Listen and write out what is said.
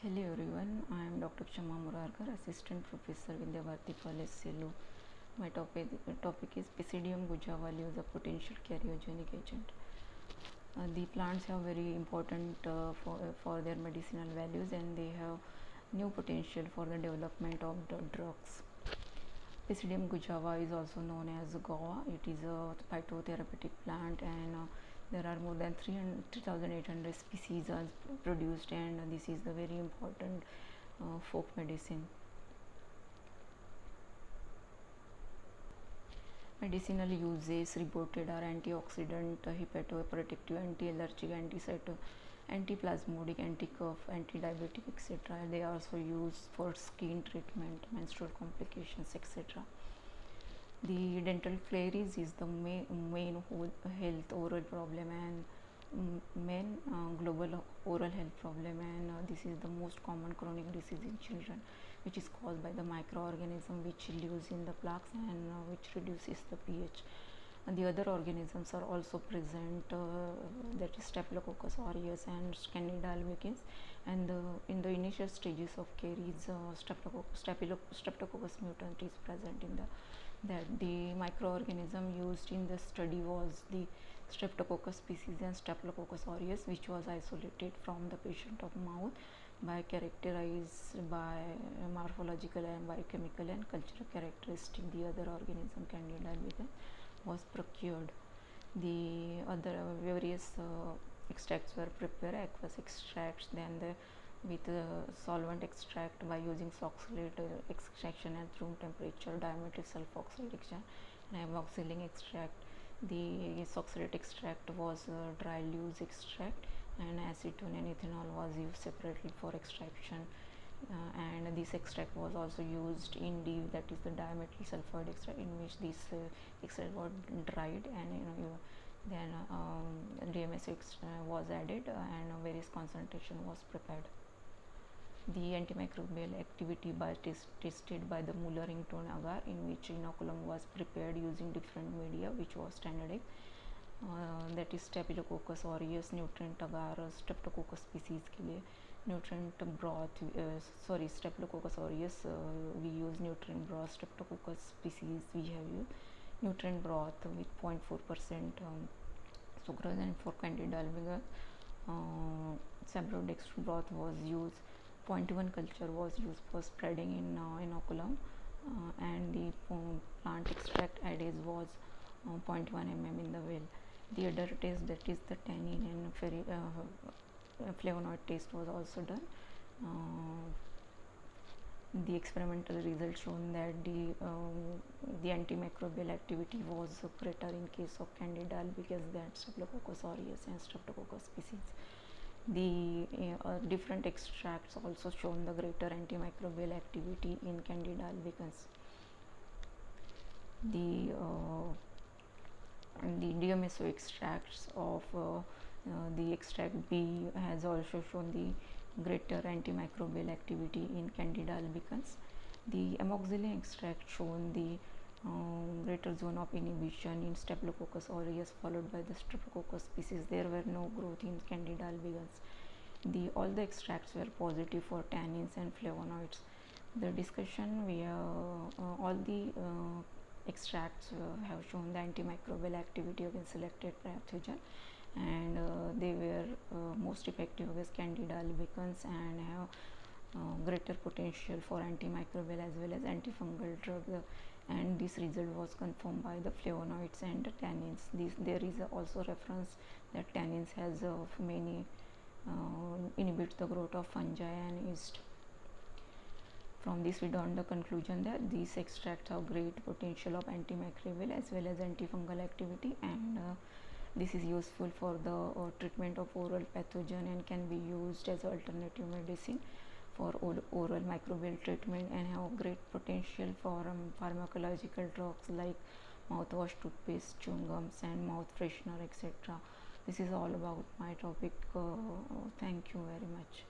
Hello everyone, I am Dr. Kshama Murarkar, Assistant Professor Vidya Bharati College, Selu. My topic is Pisidium guajavale is a potential carcinogenic agent. The plants have very important for their medicinal values, and they have new potential for the development of the drugs. Pisidium gujava is also known as guava. It is a phytotherapeutic plant, and there are more than 3,800 species are produced, and this is the very important folk medicine. Medicinal uses reported are antioxidant, hepatoprotective, anti-allergic, antiplasmodic, anti-cough, anti-diabetic, etc. They are also used for skin treatment, menstrual complications, etc. The dental caries is the main health oral problem and main global oral health problem, and this is the most common chronic disease in children, which is caused by the microorganism which lives in the plaques and which reduces the pH. And the other organisms are also present, that is Staphylococcus aureus and Candida albicans, and in the initial stages of caries, Streptococcus mutant is present in the microorganism used in the study was the Streptococcus species and Staphylococcus aureus, which was isolated from the patient of mouth by characterized by morphological and biochemical and cultural characteristic. The other organism, Candida albicans, was procured. The other various extracts were prepared, aqueous extracts, then with solvent extract by using oxalate extraction and room temperature, dimethyl sulfoxide extraction, and amoxicillin extract. The oxalate extract was dry leaves extract, and acetone and ethanol was used separately for extraction. And this extract was also used in that is the dimethyl sulfide extract, in which this extract was dried, and then DMS was added, and various concentration was prepared. The antimicrobial activity by tested by the Muller-Rington agar, in which inoculum was prepared using different media, which was standardized. That is Staphylococcus aureus nutrient agar Streptococcus species के लिए nutrient broth, Staphylococcus aureus we use nutrient broth, Streptococcus species we have used nutrient broth with 0.4% sucrose, and for Candida albicans Sabrodex broth was used. 0.1 culture was used for spreading in inoculum, and the plant extract added was 0.1 mm in the well. The other test, that is the tannin and flavonoid test, was also done. The experimental results shown that the antimicrobial activity was greater in case of Candida albicans than Staphylococcus aureus and Streptococcus species. The different extracts also shown the greater antimicrobial activity in Candida albicans. The DMSO extracts of the extract B has also shown the greater antimicrobial activity in Candida albicans. The amoxicillin extract shown the greater zone of inhibition in Staphylococcus aureus, followed by the Streptococcus species. There were no growth in Candida albicans. All the extracts were positive for tannins and flavonoids. The discussion, we all the extracts have shown the antimicrobial activity against selected pathogen, and they were most effective against Candida albicans and have greater potential for antimicrobial as well as antifungal drug, and this result was confirmed by the flavonoids and the tannins. There is also reference that tannins has many inhibits the growth of fungi and yeast. From this we draw the conclusion that these extracts have great potential of antimicrobial as well as antifungal activity, and this is useful for the treatment of oral pathogen and can be used as alternative medicine for oral microbial treatment, and have great potential for pharmacological drugs like mouthwash, toothpaste, chewing gums, and mouth freshener, etc. This is all about my topic. Thank you very much.